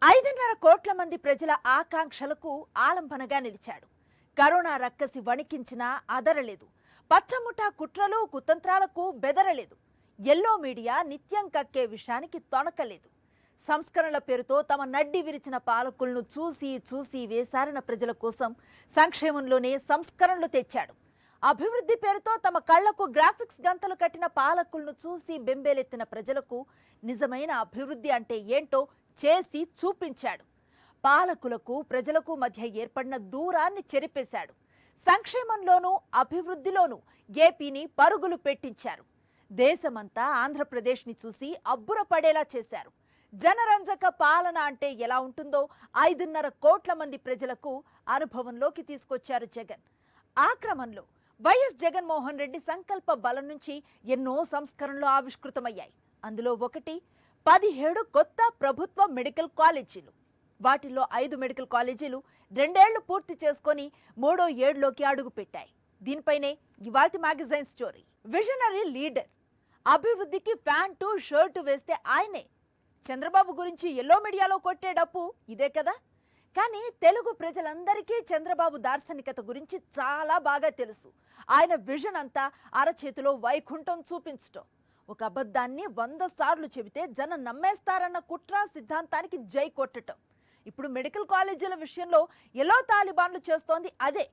5.5 కోట్ల మంది ప్రజల ఆకాంక్షలకు ఆలంబనగా నిలిచాడు. కరోనా రక్కసి వణికించినా అదరలేదు. పచ్చముఠా కుట్రలు కుతంత్రాలకు బెదరలేదు. ఎల్లో మీడియా నిత్యం కక్కే విషయానికి తొణకలేదు. సంస్కరణల పేరుతో తమ నడ్డి విరిచిన పాలకులను చూసి చూసి వేసారిన ప్రజల కోసం సంక్షేమంలోనే సంస్కరణలు తెచ్చాడు. అభివృద్ధి పేరుతో తమ కళ్లకు గ్రాఫిక్స్ గంతలు కట్టిన పాలకులను చూసి బెంబేలెత్తిన ప్రజలకు నిజమైన అభివృద్ధి అంటే ఏంటో చేసి చూపించాడు. పాలకులకు ప్రజలకు మధ్య ఏర్పడిన దూరాన్ని చెరిపేశాడు. సంక్షేమంలోనూ అభివృద్ధిలోనూ ఏపీని పరుగులు పెట్టించారు. దేశమంతా ఆంధ్రప్రదేశ్ని చూసి అబ్బురపడేలా చేశారు. జనరంజక పాలన అంటే ఎలా ఉంటుందో 5.5 కోట్ల మంది ప్రజలకు అనుభవంలోకి తీసుకొచ్చారు జగన్. ఆ క్రమంలో వైఎస్ జగన్మోహన్ రెడ్డి సంకల్ప బలం నుంచి ఎన్నో సంస్కరణలు ఆవిష్కృతమయ్యాయి. అందులో ఒకటి 17 కొత్త ప్రభుత్వ మెడికల్ కాలేజీలు. వాటిల్లో 5 మెడికల్ కాలేజీలు 2 ఏళ్లు పూర్తి చేసుకొని 3వ ఏడులోకి అడుగుపెట్టాయి. దీనిపైనే ఇవాల్టి మ్యాగజైన్ స్టోరీ. విజనరీ లీడర్, అభివృద్ధికి ప్యాంటు షర్టు వేస్తే ఆయనే. చంద్రబాబు గురించి ఎల్లో మీడియాలో కొట్టే డప్పు ఇదే కదా. కానీ తెలుగు ప్రజలందరికీ చంద్రబాబు దార్శనికత గురించి చాలా బాగా తెలుసు. ఆయన విజన్ అంతా అరచేతిలో వైకుంఠం చూపించటం. ఒక అబద్ధాన్ని 100 సార్లు చెబితే జనం నమ్మేస్తారన్న కుట్ర సిద్ధాంతానికి జై కొట్టటం. ఇప్పుడు మెడికల్ కాలేజీల విషయంలో ఎల్లో తాలిబాన్లు చేస్తోంది అదే.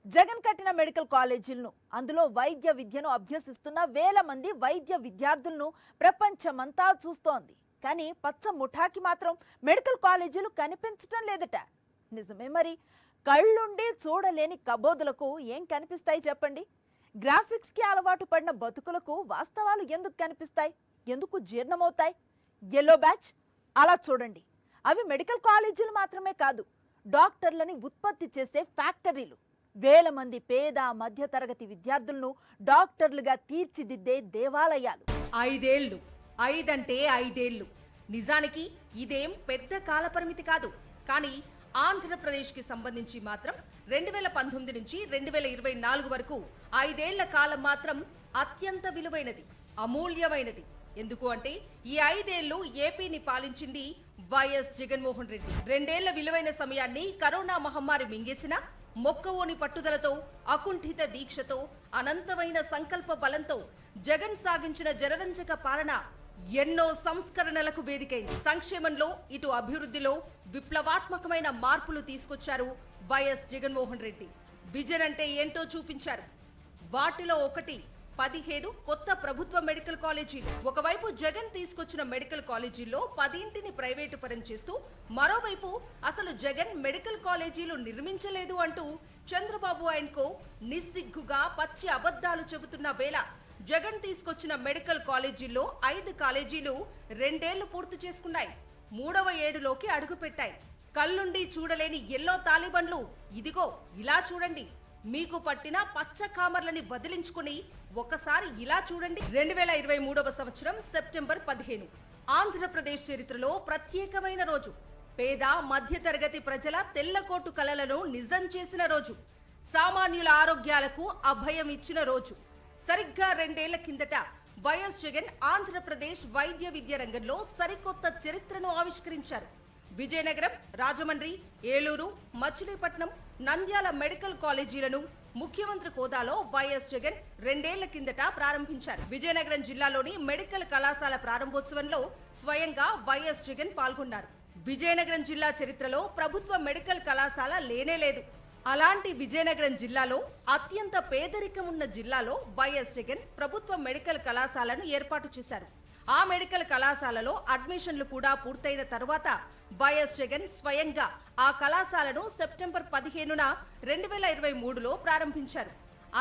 జగన్ కట్టిన మెడికల్ కాలేజీలను, అందులో వైద్య విద్యను అభ్యసిస్తున్న వేల మంది వైద్య విద్యార్థులను ప్రపంచమంతా చూస్తోంది. కానీ పచ్చ ముఠాకి మాత్రం మెడికల్ కాలేజీలు కనిపించటం లేదట. నిజమే మరి. కళ్ళుండి చూడలేని కబోదులకు ఏం కనిపిస్తాయి చెప్పండి? గ్రాఫిక్స్కి అలవాటు పడిన బతుకులకు వాస్తవాలు ఎందుకు కనిపిస్తాయి? ఎందుకు జీర్ణమవుతాయి? ఎల్లో బ్యాచ్ అలా చూడండి. అవి మెడికల్ కాలేజీలు మాత్రమే కాదు, డాక్టర్లని ఉత్పత్తి చేసే ఫ్యాక్టరీలు. వేల మంది పేద మధ్యతరగతి విద్యార్థులను డాక్టర్లుగా తీర్చిదిద్దే దేవాలయాలు. 5 ఏళ్ళు, 5 అంటే 5 ఏళ్ళు. నిజానికి ఇదేం పెద్ద కాలపరిమితి కాదు. కానీ ఆంధ్రప్రదేశ్కి సంబంధించి మాత్రం 2019 నుంచి 2024 వరకు 5 ఏళ్ల కాలం మాత్రం అత్యంత విలువైనది, అమూల్యమైనది. ఎందుకు అంటే ఈ 5 ఏళ్లు ఏపీని పాలించింది వైఎస్ జగన్మోహన్ రెడ్డి. 2 ఏళ్ల విలువైన సమయాన్ని కరోనా మహమ్మారి మింగేసిన మొక్కవోని పట్టుదలతో, అకుంఠిత దీక్షతో, అనంతమైన సంకల్ప బలంతో జగన్ సాగించిన జనరంజక పాలన ఎన్నో సంస్కరణలకు వేదికైంది. సంక్షేమంలో ఇటు అభివృద్ధిలో విప్లవాత్మకమైన మార్పులు తీసుకొచ్చారు వైఎస్ జగన్మోహన్ రెడ్డి. విజన్ అంటే ఏంటో చూపించారు. వాటిలో ఒకటి 17 కొత్త ప్రభుత్వ మెడికల్ కాలేజీలు. ఒకవైపు జగన్ తీసుకొచ్చిన మెడికల్ కాలేజీల్లో 10ంటిని ప్రైవేటు పరం చేస్తూ, మరోవైపు అసలు జగన్ మెడికల్ కాలేజీలు నిర్మించలేదు అంటూ చంద్రబాబు ఆయనకు నిస్సిగ్గుగా పచ్చి అబద్ధాలు చెబుతున్న వేళ జగన్ తీసుకొచ్చిన మెడికల్ కాలేజీల్లో 5 కాలేజీలు 2 ఏళ్లు పూర్తి చేసుకున్నాయి. 3వ ఏడులోకి అడుగుపెట్టాయి. కళ్ళుండి చూడలేని ఎల్లో తాలిబన్లు ఇదిగో ఇలా చూడండి. మీకు పట్టిన పచ్చ కామర్లని వదిలించుకుని ఒకసారి ఇలా చూడండి. 2023వ సంవత్సరం సెప్టెంబర్ 15 ఆంధ్రప్రదేశ్ చరిత్రలో ప్రత్యేకమైన రోజు. పేద మధ్యతరగతి ప్రజల తెల్లకోటు కలలను నిజం చేసిన రోజు. సామాన్యుల ఆరోగ్యాలకు అభయం ఇచ్చిన రోజు. సరిగ్గా 2 ఏళ్ల కిందట వైఎస్ జగన్ ఆంధ్రప్రదేశ్ వైద్య విద్య రంగంలో సరికొత్త చరిత్రను ఆవిష్కరించారు. విజయనగరం, రాజమండ్రి, ఏలూరు, మచిలీపట్నం, నంద్యాల మెడికల్ కాలేజీలను ముఖ్యమంత్రి హోదాలో వైఎస్ జగన్ 2 ఏళ్ల కిందట ప్రారంభించారు. విజయనగరం జిల్లాలోని మెడికల్ కళాశాల ప్రారంభోత్సవంలో స్వయంగా వైఎస్ జగన్ పాల్గొన్నారు. విజయనగరం జిల్లా చరిత్రలో ప్రభుత్వ మెడికల్ కళాశాల లేనే లేదు. అలాంటి విజయనగరం జిల్లాలో, అత్యంత పేదరికం ఉన్న జిల్లాలో వైఎస్ జగన్ ప్రభుత్వ మెడికల్ కళాశాలను ఏర్పాటు చేశారు. ఆ మెడికల్ కళాశాలలో అడ్మిషన్లు కూడా పూర్తయిన తరువాత వైఎస్ జగన్ స్వయంగా ఆ కళాశాలను సెప్టెంబర్ 15న 2023లో ప్రారంభించారు.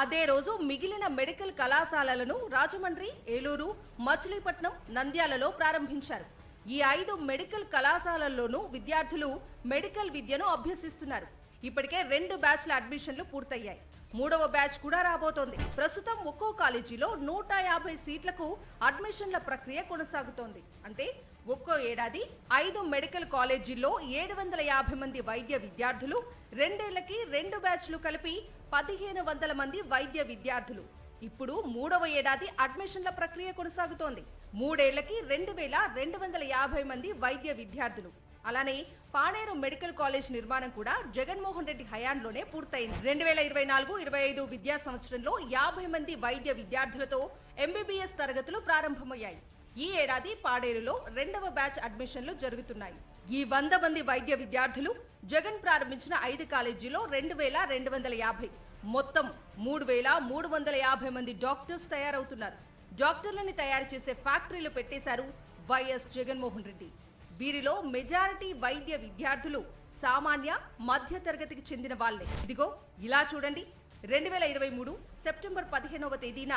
అదే రోజు మిగిలిన మెడికల్ కళాశాలలను రాజమండ్రి, ఏలూరు, మచిలీపట్నం, నంద్యాలలో ప్రారంభించారు. ఈ 5 మెడికల్ కళాశాలల్లోనూ విద్యార్థులు మెడికల్ విద్యను అభ్యసిస్తున్నారు. ఇప్పటికే 2 బ్యాచ్ల అడ్మిషన్లు పూర్తయ్యాయి. 3వ బ్యాచ్ కూడా రాబోతోంది. ప్రస్తుతం ఒక్కో కాలేజీలో 150 సీట్లకు అడ్మిషన్ల ప్రక్రియ కొనసాగుతోంది. అంటే ఒక్కో ఏడాది 5 మెడికల్ కాలేజీల్లో 750 మంది వైద్య విద్యార్థులు, 2 ఏళ్లకి 2 బ్యాచ్లు కలిపి 1500 మంది వైద్య విద్యార్థులు. ఇప్పుడు 3వ ఏడాది అడ్మిషన్ల ప్రక్రియ కొనసాగుతోంది. 3 ఏళ్లకి 2250 మంది వైద్య విద్యార్థులు. అలానే పాడేరు మెడికల్ కాలేజ్ నిర్మాణం కూడా జగన్మోహన్ రెడ్డి హయాంలోనే పూర్తయింది. 2024-25 విద్యా సంవత్సరంలో 50 మంది వైద్య విద్యార్థులతో ఎంబీబీఎస్ తరగతులు ప్రారంభమయ్యాయి. ఈ ఏడాది పాడేరులో 2వ బ్యాచ్ అడ్మిషన్లు జరుగుతున్నాయి. ఈ 100 మంది వైద్య విద్యార్థులు జగన్ ప్రారంభించిన 5 కాలేజీలో 2250, మొత్తం 3350 మంది డాక్టర్స్ తయారవుతున్నారు. డాక్టర్లని తయారు చేసే ఫ్యాక్టరీలు పెట్టేశారు వైఎస్ జగన్మోహన్ రెడ్డి. వీరిలో మెజారిటీ వైద్య విద్యార్థులు సామాన్య మధ్య తరగతికి చెందిన వాళ్లే. ఇదిగో ఇలా చూడండి, 2023 సెప్టెంబర్ 15వ తేదీన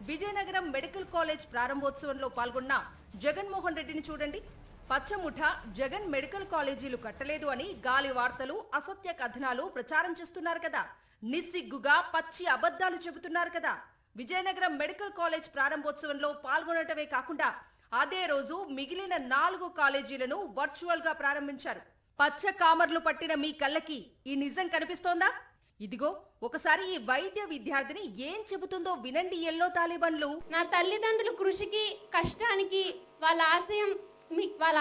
విజయనగరం మెడికల్ కాలేజ్ ప్రారంభోత్సవంలో పాల్గొన్న జగన్మోహన్ రెడ్డిని చూడండి. పచ్చముఠ జగన్ మెడికల్ కాలేజీలు కట్టలేదు అని గాలి వార్తలు, అసత్య కథనాలు ప్రచారం చేస్తున్నారు కదా, నిస్సిగ్గుగా పచ్చి అబద్ధాలు చెబుతున్నారు కదా. విజయనగరం మెడికల్ కాలేజ్ ప్రారంభోత్సవంలో పాల్గొనటమే కాకుండా అదే రోజు మిగిలిన 4 కాలేజీలను వర్చువల్ గా ప్రారంభించారు. పచ్చ కామర్లు పట్టిన మీ కళ్ళకి ఈ నిజం కనిపిస్తోందా? ఇదిగో ఒకసారి ఈ వైద్య విద్యార్థిని ఏం చెబుతుందో వినండి. ఎల్లో తాలిబన్లు. నా తల్లిదండ్రుల కృషికి, కష్టానికి, వాళ్ళ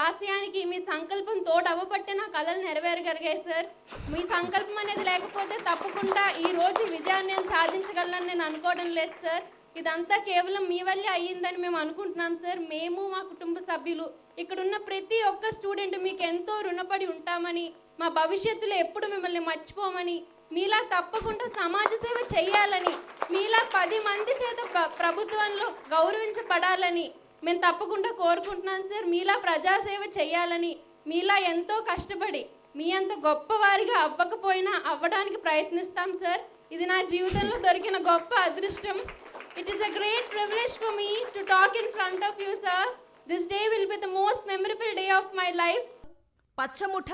ఆశయానికి మీ సంకల్పం తోడు అవ్వబట్టే నా కళలు నెరవేరగలిగాయి సార్. మీ సంకల్పం అనేది లేకపోతే తప్పకుండా ఈ రోజు విజయాన్ని నేను సాధించగలనని నేను అనుకోవడం లేదు సార్. ఇదంతా కేవలం మీ వల్లే అయ్యిందని మేము అనుకుంటున్నాం సార్. మేము, మా కుటుంబ సభ్యులు, ఇక్కడున్న ప్రతి ఒక్క స్టూడెంట్ మీకు ఎంతో రుణపడి ఉంటామని, మా భవిష్యత్తులో ఎప్పుడు మిమ్మల్ని మర్చిపోమని, మీలా తప్పకుండా సమాజ సేవ చేయాలని, మీలా 10 మంది చేత ప్రభుత్వంలో గౌరవించబడాలని మేము తప్పకుండా కోరుకుంటున్నాం సార్. మీలా ప్రజాసేవ చేయాలని, మీలా ఎంతో కష్టపడి మీ అంత గొప్పవారిగా అవ్వకపోయినా అవ్వడానికి ప్రయత్నిస్తాం సార్. ఇది నా జీవితంలో దొరికిన గొప్ప అదృష్టం. It is a great privilege for me to talk in front of you, sir. This day will be the most memorable day of my life. పచ్చముఠ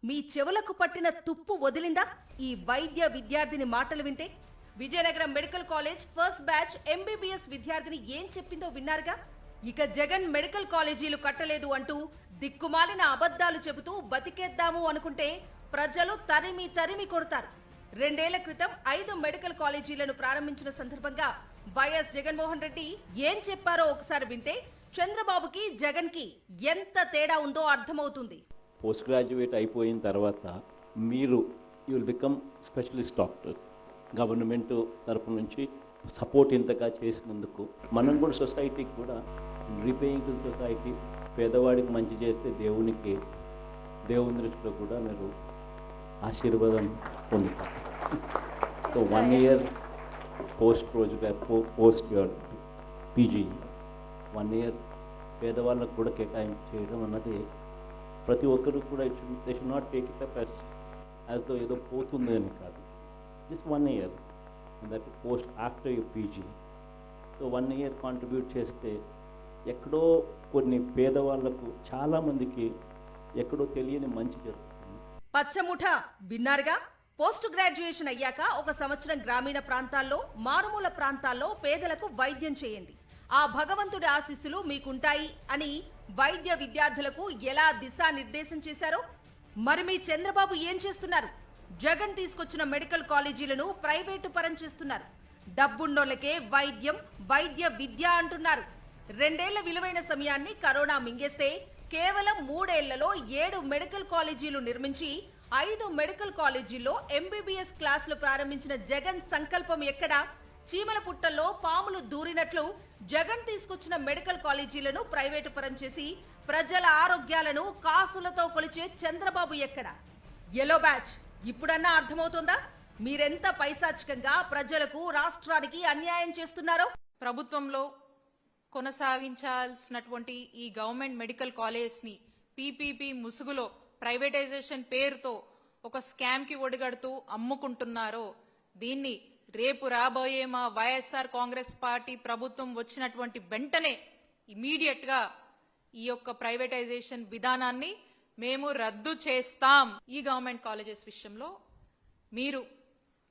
మీ చెవులకు పట్టిన తుప్పు వదిలిందా ఈ వైద్య విద్యార్థిని మాటలు వింటే? Vizianagaram medical college first batch MBBS విద్యార్థిని ఏం చెప్పిందో విన్నారుగా. ఇక జగన్ మెడికల్ కాలేజీలు కట్టలేదు అంటూ దిక్కుమాలిన అబద్ధాలు చెబుతూ బతికేద్దాము అనుకుంటే ప్రజలు తరిమి తరిమి కొడతారు. 2 ఏళ్ల క్రితం 5 మెడికల్ కాలేజీలను ప్రారంభించిన సందర్భంగా వైఎస్ జగన్మోహన్ రెడ్డి ఏం చెప్పారో ఒకసారి వింటే చంద్రబాబుకి, జగన్ కి ఎంత తేడా ఉందో అర్థమవుతుంది. పోస్ట్ గ్రాడ్యుయేట్ అయిపోయిన తర్వాత మీరు you will become specialist doctor. Government తరపు నుంచి సపోర్ట్ ఇంతగా చేసినందుకు మనం కూడా సొసైటీకి కూడా రిపేయింగ్ టు సొసైటీ, పేదవాడికి మంచి చేస్తే దేవుని దృష్టిలో కూడా మీరు ఆశీర్వాదం పొందుతారు. So 1 year post your PG 1 year పేదవాళ్ళకు కూడా కేటాయింపు చేయడం అన్నది ప్రతి ఒక్కరు కూడా they should not take it up as though ఏదో పోతుంది అని కాదు. Just 1 year that post after your PG. So 1 year contribute చేస్తే ఎక్కడో కొన్ని పేదవాళ్లకు చాలామందికి ఎక్కడో తెలియని మంచి జరుగుతుంది. పచ్చముఠ విన్నారుగా. పోస్ట్ గ్రాడ్యుయేషన్ అయ్యాక 1 సంవత్సరం గ్రామీణ ప్రాంతాల్లో, మారుమూల ప్రాంతాల్లో పేదలకు వైద్యం చేయండి, ఆ భగవంతుడి ఆశీస్సులు మీకుంటాయి అని వైద్య విద్యార్థులకు ఎలా దిశానిర్దేశం చేశారో మరి మీ చంద్రబాబు ఏం చేస్తున్నారు? జగన్ తీసుకొచ్చిన మెడికల్ కాలేజీలను ప్రైవేటు పరం చేస్తున్నారు. డబ్బున్నోళ్ళకే వైద్యం, వైద్య విద్య అంటున్నారు. 2 ఏళ్ల విలువైన సమయాన్ని కరోనా మింగేస్తే కేవలం 3 ఏళ్లలో 7 మెడికల్ కాలేజీలు నిర్మించి 5 మెడికల్ కాలేజీల్లో ఎంబీబీఎస్ క్లాసులు ప్రారంభించిన జగన్ సంకల్పం ఎక్కడా? చీమల పుట్టల్లో పాములు దూరినట్లు జగన్ తీసుకొచ్చిన మెడికల్ కాలేజీలను ప్రైవేటు పరం చేసి ప్రజల ఆరోగ్యాలను కాసులతో కొలిచే చంద్రబాబు ఎక్కడ? ఎల్లో బ్యాచ్ ఇప్పుడన్నా అర్థమవుతోందా మీరెంత పైశాచికంగా ప్రజలకు, రాష్ట్రానికి అన్యాయం చేస్తున్నారో? ప్రభుత్వంలో కొనసాగించాల్సినటువంటి ఈ గవర్నమెంట్ మెడికల్ కాలేజ్ ని పీపీపీ ముసుగులో ప్రైవేటైజేషన్ పేరుతో ఒక స్కామ్ కి ఒడిగడుతూ అమ్ముకుంటున్నారో దీన్ని రేపు రాబోయే మా వైఎస్ఆర్ కాంగ్రెస్ పార్టీ ప్రభుత్వం వచ్చినటువంటి వెంటనే ఇమీడియట్ గా ఈ యొక్క ప్రైవేటైజేషన్ విధానాన్ని మేము రద్దు చేస్తాం. ఈ గవర్నమెంట్ కాలేజెస్ విషయంలో మీరు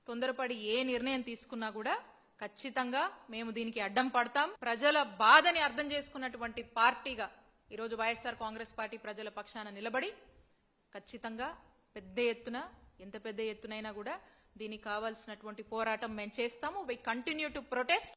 తొందరపడి ఏ నిర్ణయం తీసుకున్నా కూడా ఖచ్చితంగా మేము దీనికి అడ్డం పడతాం. ప్రజల బాధని అర్థం చేసుకున్నటువంటి పార్టీగా ఈరోజు వైఎస్ఆర్ కాంగ్రెస్ పార్టీ ప్రజల పక్షాన నిలబడి ఖచ్చితంగా పెద్ద ఎత్తున, ఎంత పెద్ద ఎత్తునైనా కూడా దీనికి కావాల్సినటువంటి పోరాటం మేము చేస్తాము. We continue to protest.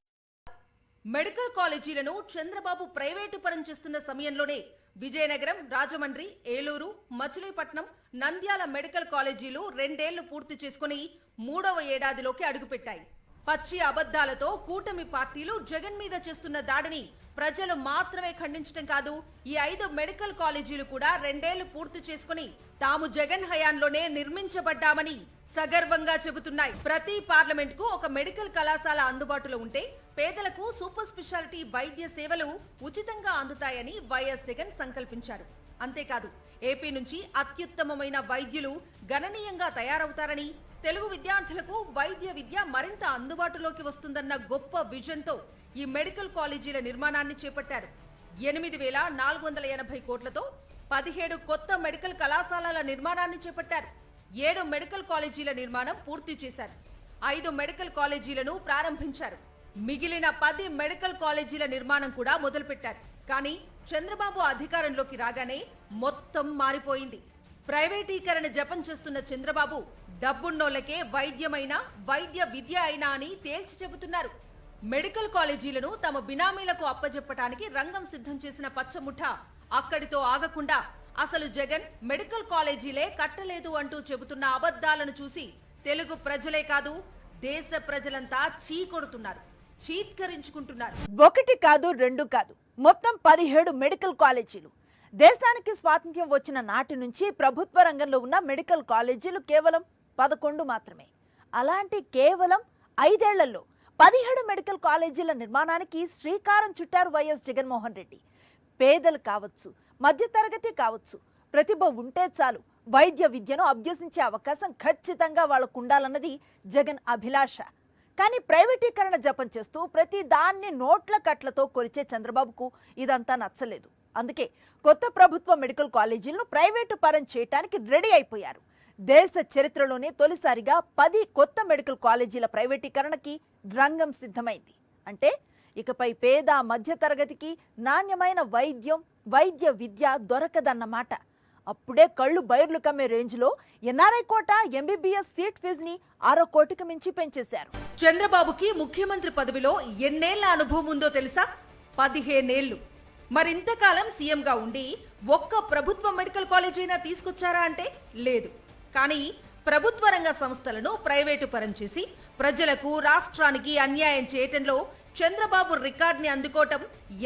Medical కాలేజీలను చంద్రబాబు ప్రైవేటు పరం చేస్తున్న సమయంలోనే విజయనగరం, రాజమండ్రి, ఏలూరు, మచిలీపట్నం, నంద్యాల మెడికల్ కాలేజీలు 2 ఏళ్లు పూర్తి చేసుకుని 3వ ఏడాదిలోకి అడుగుపెట్టాయి. పచ్చి అబద్ధాలతో కూటమి పార్టీలు జగన్ మీద చేస్తున్న దాడిని ప్రజలు మాత్రమే ఖండించడం కాదు, ఈ 5 మెడికల్ కాలేజీలు కూడా 2 ఏళ్లు పూర్తి చేసుకుని తాము జగన్ హయాంలోనే నిర్మించబడ్డామని సగర్వంగా చెబుతున్నాయి. ప్రతి పార్లమెంట్ కు ఒక మెడికల్ కళాశాల అందుబాటులో ఉంటే పేదలకు సూపర్ స్పెషాలిటీ వైద్య సేవలు ఉచితంగా అందుతాయని వైఎస్ జగన్ సంకల్పించారు. అంతేకాదు ఏపీ నుంచి అత్యుత్తమమైన వైద్యులు గణనీయంగా తయారవుతారని, తెలుగు విద్యార్థులకు వైద్య విద్య మరింత అందుబాటులోకి వస్తుందన్న గొప్ప విజన్తో ఈ మెడికల్ కాలేజీల నిర్మాణాన్ని చేపట్టారు. 8,480 కోట్లతో 17 కొత్త మెడికల్ కళాశాలల నిర్మాణాన్ని చేపట్టారు. 7 మెడికల్ కాలేజీల నిర్మాణం పూర్తి చేశారు. 5 మెడికల్ కాలేజీలను ప్రారంభించారు. మిగిలిన 10 మెడికల్ కాలేజీల నిర్మాణం కూడా మొదలుపెట్టారు. కానీ చంద్రబాబు అధికారంలోకి రాగానే మొత్తం మారిపోయింది. ప్రైవేటీకరణ జపం చేస్తున్న చంద్రబాబు డబ్బున్నోళ్లకే వైద్యమైన, వైద్య విద్య అయినా అని తేల్చి చెబుతున్నారు. మెడికల్ కాలేజీలను తమ బినామీలకు అప్పజెప్పడానికి రంగం సిద్ధం చేసిన పచ్చముఠ అక్కడితో ఆగకుండా అసలు జగన్ మెడికల్ కాలేజీలే కట్టలేదు అంటూ చెబుతున్న అబద్ధాలను చూసి తెలుగు ప్రజలే కాదు, దేశ ప్రజలంతా చీకొడుతున్నారు, చీత్కరించుకుంటున్నారు. 1 కాదు 2 కాదు, మొత్తం 17 మెడికల్ కాలేజీలు. దేశానికి స్వాతంత్ర్యం వచ్చిన నాటి నుంచి ప్రభుత్వ రంగంలో ఉన్న మెడికల్ కాలేజీలు కేవలం 11 మాత్రమే. అలాంటి కేవలం 5 ఏళ్లలో 17 మెడికల్ కాలేజీల నిర్మాణానికి శ్రీకారం చుట్టారు వైఎస్ జగన్మోహన్ రెడ్డి. పేదలు కావచ్చు, మధ్యతరగతి కావచ్చు, ప్రతిభ ఉంటే చాలు వైద్య విద్యను అభ్యసించే అవకాశం ఖచ్చితంగా వాళ్ళకు ఉండాలన్నది జగన్ అభిలాష. కానీ ప్రైవేటీకరణ జపం చేస్తూ ప్రతి దాన్ని నోట్ల కట్లతో కొలిచే చంద్రబాబుకు ఇదంతా నచ్చలేదు. అందుకే కొత్త ప్రభుత్వ మెడికల్ కాలేజీలను ప్రైవేటు పరం చేయడానికి రెడీ అయిపోయారు. దేశ చరిత్రలోనే తొలిసారిగా 10 కొత్త మెడికల్ కాలేజీల ప్రైవేటీకరణకి రంగం సిద్ధమైంది. అంటే ఇకపై పేద మధ్యతరగతికి నాణ్యమైన వైద్యం, వైద్య విద్య దొరకదన్నమాట. అప్పుడే కళ్ళు బైర్లు కమ్మే రేంజ్లో ఎన్ఆర్ఐ కోట ఎంబీబీఎస్ సీట్ ఫీజుని 6 కోటికి మించి పెంచేశారు. చంద్రబాబుకి ముఖ్యమంత్రి పదవిలో ఎన్నేళ్ల అనుభవం ఉందో తెలుసా? 15 ఏళ్లు. మరింతకాలం సీఎంగా ఉండి ఒక్క ప్రభుత్వ మెడికల్ కాలేజ్ అయినా తీసుకొచ్చారా అంటే లేదు. కానీ ప్రభుత్వ రంగ సంస్థలను ప్రైవేటు పరం చేసి ప్రజలకు, రాష్ట్రానికి అన్యాయం చేయటంలో చంద్రబాబు రికార్డుని అందుకోవటం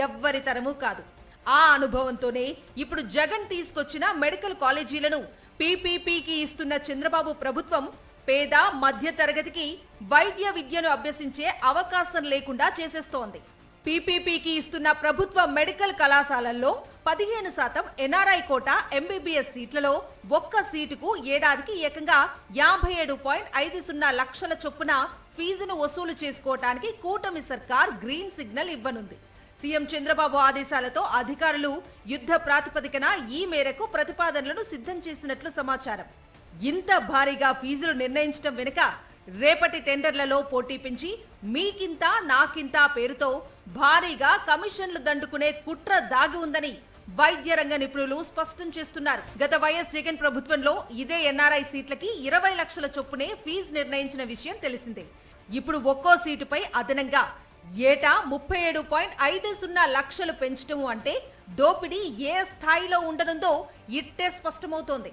ఎవ్వరి తరమూ కాదు. ఆ అనుభవంతోనే ఇప్పుడు జగన్ తీసుకొచ్చిన మెడికల్ కాలేజీలను పీపీపీకి ఇస్తున్న చంద్రబాబు ప్రభుత్వం పేద మధ్య తరగతికి వైద్య విద్యను అభ్యసించే అవకాశం లేకుండా చేసేస్తోంది. పీపీపీకి ఇస్తున్న ప్రభుత్వ మెడికల్ కళాశాలల్లో 15% ఎన్ఆర్ఐ కోట ఎంబీబీఎస్ సీట్లలో ఒక్క సీటుకు ఏడాదికి ఏకంగా 57.50 లక్షల చొప్పున ఫీజును వసూలు చేసుకోవటానికి కూటమి సర్కార్ గ్రీన్ సిగ్నల్ ఇవ్వనుంది. సీఎం చంద్రబాబు ఆదేశాలతో అధికారులు యుద్ధ ప్రాతిపదికన ఈ మేరకు ప్రతిపాదనలను సిద్ధం చేసినట్లు సమాచారం. ఇంత భారీగా ఫీజులు నిర్ణయించడం వెనుక రేపటి టెండర్లలో పోటీ పెంచి మీకింత నాకింత పేరుతో భారీగా కమిషన్లు దండుకునే కుట్ర దాగి ఉందని వైద్య రంగ నిపుణులు స్పష్టం చేస్తున్నారు. గత వైఎస్ జగన్ ప్రభుత్వంలో ఇదే ఎన్ఆర్ఐ సీట్లకి 20 లక్షల చొప్పునే ఫీజు నిర్ణయించిన విషయం తెలిసిందే. ఇప్పుడు ఒక్కో సీటుపై అదనంగా ఏటా 37.50 లక్షలు పెంచడం అంటే దోపిడీ ఏ స్థాయిలో ఉండనుందో ఇట్టే స్పష్టమవుతోంది.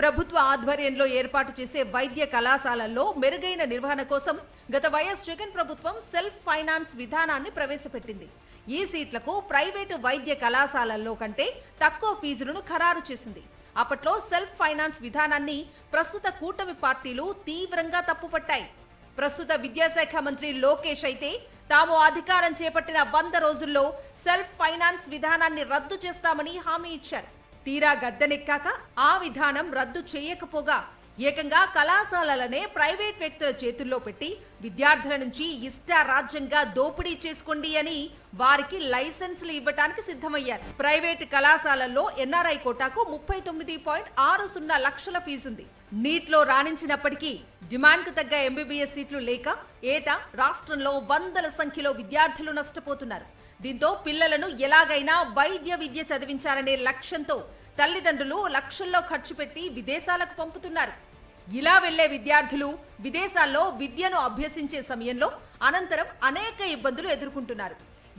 ప్రభుత్వ ఆధ్వర్యంలో ఏర్పాటు చేసే వైద్య కళాశాలల్లో మెరుగైన నిర్వహణ కోసం గత వైఎస్ జగన్ ప్రభుత్వం సెల్ఫ్ ఫైనాన్స్ విధానాన్ని ప్రవేశపెట్టింది. ఈ సీట్లకు ప్రైవేటు వైద్య కళాశాలల్లో కంటే తక్కువ ఫీజులను ఖరారు చేసింది. అప్పట్లో సెల్ఫ్ ఫైనాన్స్ విధానాన్ని ప్రస్తుత కూటమి పార్టీలు తీవ్రంగా తప్పుపట్టాయి. ప్రస్తుత విద్యాశాఖ మంత్రి లోకేష్ అయితే తాము అధికారం చేపట్టిన 100 రోజుల్లో సెల్ఫ్ ఫైనాన్స్ విధానాన్ని రద్దు చేస్తామని హామీ ఇచ్చారు. తీరా గద్దెనెక్కాక ఆ విధానం రద్దు చేయకపోగా ఏకంగా కళాశాలలనే ప్రైవేట్ వ్యక్తుల చేతుల్లో పెట్టి విద్యార్థుల నుంచి ఇష్టారాజ్యంగా దోపిడీ చేసుకోండి అని వారికి లైసెన్సులు ఇవ్వటానికి సిద్ధమయ్యారు. ప్రైవేట్ కళాశాలల్లో ఎన్ఆర్ఐ కోటాకు 39.60 లక్షల ఫీజుంది. నీట్లో రాణించినప్పటికీ డిమాండ్ కు తగ్గ ఎంబీబీఎస్ సీట్లు లేక ఏటా రాష్ట్రంలో వందల సంఖ్యలో విద్యార్థులు నష్టపోతున్నారు. దీంతో పిల్లలను ఎలాగైనా వైద్య విద్య చదివించాలనే లక్ష్యంతో తల్లిదండ్రులు లక్షల్లో ఖర్చు పెట్టి విదేశాలకు పంపుతున్నారు. ఇలా వెళ్లే విద్యార్థులు విదేశాల్లో విద్యను అభ్యసించే సమయంలో అనంతరం అనేక ఇబ్బందులు ఎదుర్కొంటున్నారు.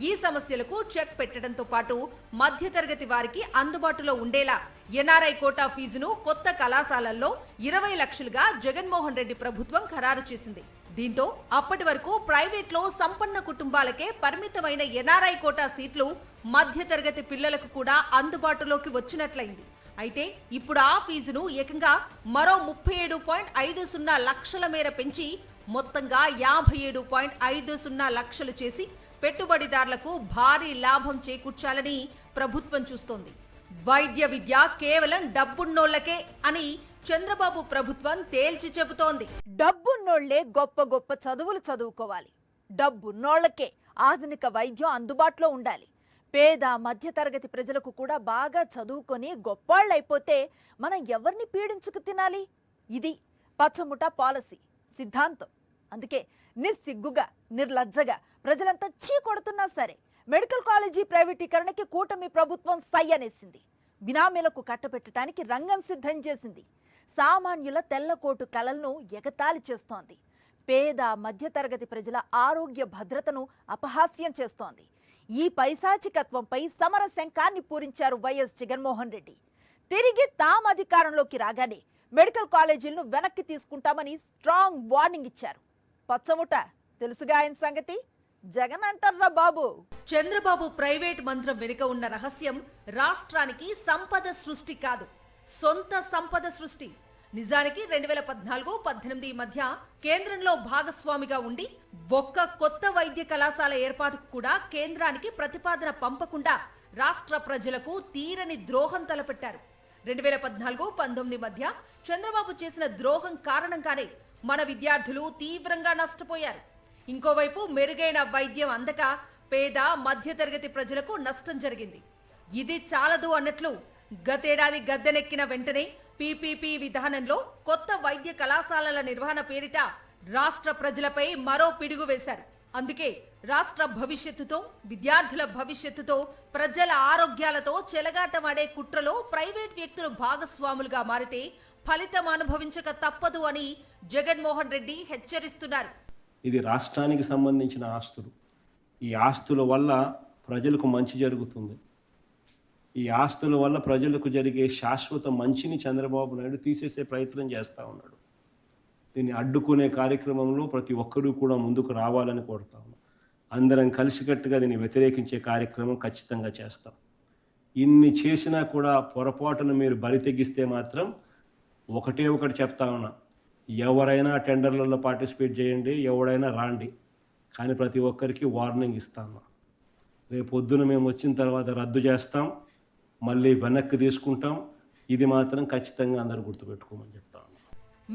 ఈ సమస్యలకు చెక్ పెట్టడంతో పాటు మధ్యతరగతి వారికి అందుబాటులో ఉండేలా ఎన్ఆర్ఐ కోటా ఫీజును కొత్త కళాశాలల్లో 20 లక్షలుగా జగన్మోహన్ రెడ్డి ప్రభుత్వం ఖరారు చేసింది. దీంతో అప్పటి వరకు ప్రైవేట్లో సంపన్న కుటుంబాలకే పరిమితమైన ఎన్ఆర్ఐ కోటా సీట్లు మధ్యతరగతి పిల్లలకు కూడా అందుబాటులోకి వచ్చినట్లయింది. అయితే ఇప్పుడు ఆ ఫీజును ఏకంగా మరో 37.50 లక్షల మేర పెంచి మొత్తంగా 57.50 లక్షలు చేసి పెట్టుబడిదారులకు భారీ లాభం చేకూర్చాలని ప్రభుత్వం చూస్తోంది. వైద్య విద్య కేవలం డబ్బున్నోళ్లకే అని చంద్రబాబు ప్రభుత్వం తేల్చి చెబుతోంది. డబ్బున్నోళ్లే గొప్ప గొప్ప చదువులు చదువుకోవాలి, డబ్బున్నోళ్లకే ఆధునిక వైద్యం అందుబాటులో ఉండాలి. పేద మధ్యతరగతి ప్రజలకు కూడా బాగా చదువుకొని గొప్పాళ్ళైపోతే మనం ఎవరిని పీడించుకు తినాలి? ఇది పచ్చముఠ పాలసీ సిద్ధాంతం. అందుకే నిస్సిగ్గుగా నిర్లజ్జగా ప్రజలంతా చీ కొడుతున్నా సరే మెడికల్ కాలేజీ ప్రైవేటీకరణకి కూటమి ప్రభుత్వం సై అనేసింది. బినామీలకు కట్టబెట్టడానికి రంగం సిద్ధం చేసింది. సామాన్యుల తెల్లకోటు కలలను ఎగతాళి చేస్తోంది. పేద మధ్యతరగతి ప్రజల ఆరోగ్య భద్రతను అపహాస్యం చేస్తోంది. ఈ పైశాచికత్వంపై సమర శంఖాన్ని పూరించారు వైఎస్ జగన్మోహన్ రెడ్డి. తిరిగి తాము అధికారంలోకి రాగానే మెడికల్ కాలేజీలను వెనక్కి తీసుకుంటామని స్ట్రాంగ్ వార్నింగ్ ఇచ్చారు. పచ్చముట తెలుసుగా ఆయన సంగతి. జగన్ అంటారా బాబు. చంద్రబాబు ప్రైవేట్ మంత్రం వెనుక ఉన్న రహస్యం రాష్ట్రానికి సంపద సృష్టి కాదు, సొంత సంపద సృష్టి. నిజానికి 2014-18 మధ్య కేంద్రంలో భాగస్వామిగా ఉండి ఒక్క కొత్త వైద్య కళాశాల ఏర్పాటుకు కూడా కేంద్రానికి ప్రతిపాదన పంపకుండా రాష్ట్ర ప్రజలకు తీరని ద్రోహం తలపెట్టారు. 2014-19 మధ్య చంద్రబాబు చేసిన ద్రోహం కారణంగానే మన విద్యార్థులు తీవ్రంగా నష్టపోయారు. ఇంకోవైపు మెరుగైన వైద్యం అందక పేద మధ్యతరగతి ప్రజలకు నష్టం జరిగింది. ఇది చాలదు అన్నట్లు గతేడాది గద్దెనెక్కిన వెంటనే పీపీపీ విధానంలో కొత్త వైద్య కళాశాలల నిర్వహణ పేరిట రాష్ట్ర ప్రజలపై మరో పిడుగు వేశారు. అందుకే రాష్ట్ర భవిష్యత్తుతో, విద్యార్థుల భవిష్యత్తుతో, ప్రజల ఆరోగ్యాలతో చెలగాటమాడే కుట్రలో ప్రైవేట్ వ్యక్తులు భాగస్వాములుగా మారితే ఫలితం అనుభవించక తప్పదు అని జగన్మోహన్ రెడ్డి హెచ్చరిస్తున్నారు. ఇది రాష్ట్రానికి సంబంధించిన ఆస్తులు. ఈ ఆస్తుల వల్ల ప్రజలకు మంచి జరుగుతుంది. ఈ ఆస్తుల వల్ల ప్రజలకు జరిగే శాశ్వత మంచిని చంద్రబాబు నాయుడు తీసేసే ప్రయత్నం చేస్తూ ఉన్నాడు. దీన్ని అడ్డుకునే కార్యక్రమంలో ప్రతి ఒక్కరూ కూడా ముందుకు రావాలని కోరుతా ఉన్నాం. అందరం కలిసికట్టుగా దీన్ని వ్యతిరేకించే కార్యక్రమం ఖచ్చితంగా చేస్తాం. ఇన్ని చేసినా కూడా పొరపాటును మీరు బరి తెగిస్తే మాత్రం ఒకటి చెప్తా ఉన్నా, ఎవరైనా టెండర్లలో పార్టిసిపేట్ చేయండి, ఎవడైనా రాండి, కానీ ప్రతి ఒక్కరికి వార్నింగ్ ఇస్తాను. రేపు పొద్దున మేము వచ్చిన తర్వాత రద్దు చేస్తాం, మళ్ళీ వెనక్కి తీసుకుంటాం. ఇది మాత్రం ఖచ్చితంగా అందరూ గుర్తుపెట్టుకోమని చెప్తాను.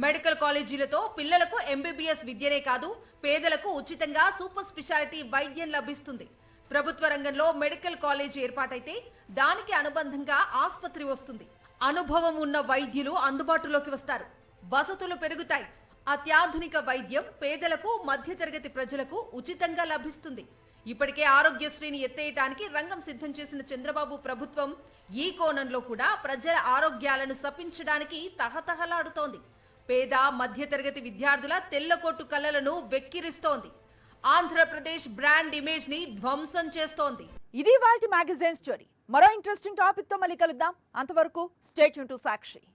మెడికల్ కాలేజీలతో పిల్లలకు ఎంబీబీఎస్ విద్యనే కాదు, పేదలకు ఉచితంగా సూపర్ స్పెషాలిటీ వైద్యం లభిస్తుంది. ప్రభుత్వ రంగంలో మెడికల్ కాలేజీ ఏర్పాటైతే దానికి అనుబంధంగా ఆసుపత్రి వస్తుంది. అనుభవం ఉన్న వైద్యులు అందుబాటులోకి వస్తారు, వసతులు పెరుగుతాయి. అత్యాధునిక వైద్యం పేదలకు, మధ్యతరగతి ప్రజలకు ఉచితంగా లభిస్తుంది. ఇప్పటికే ఆరోగ్యశ్రీని ఎత్తేయటానికి రంగం సిద్ధం చేసిన చంద్రబాబు ప్రభుత్వం ఈ కోణంలో కూడా ప్రజల ఆరోగ్యాలను శపించడానికి తహతహలాడుతోంది. పేద మధ్యతరగతి విద్యార్థుల తెల్లకొట్టు కళ్ళలను వెక్కిరిస్తోంది. ఆంధ్రప్రదేశ్ బ్రాండ్ ఇమేజ్ ని ధ్వంసం చేస్తోంది. ఇది వాల్టి మ్యాగజైన్ స్టోరీ. మరో ఇంట్రెస్టింగ్ టాపిక్ తో మళ్ళీ కలుద్దాం. అంతవరకు స్టే ట్యూన్ టు సాక్షి.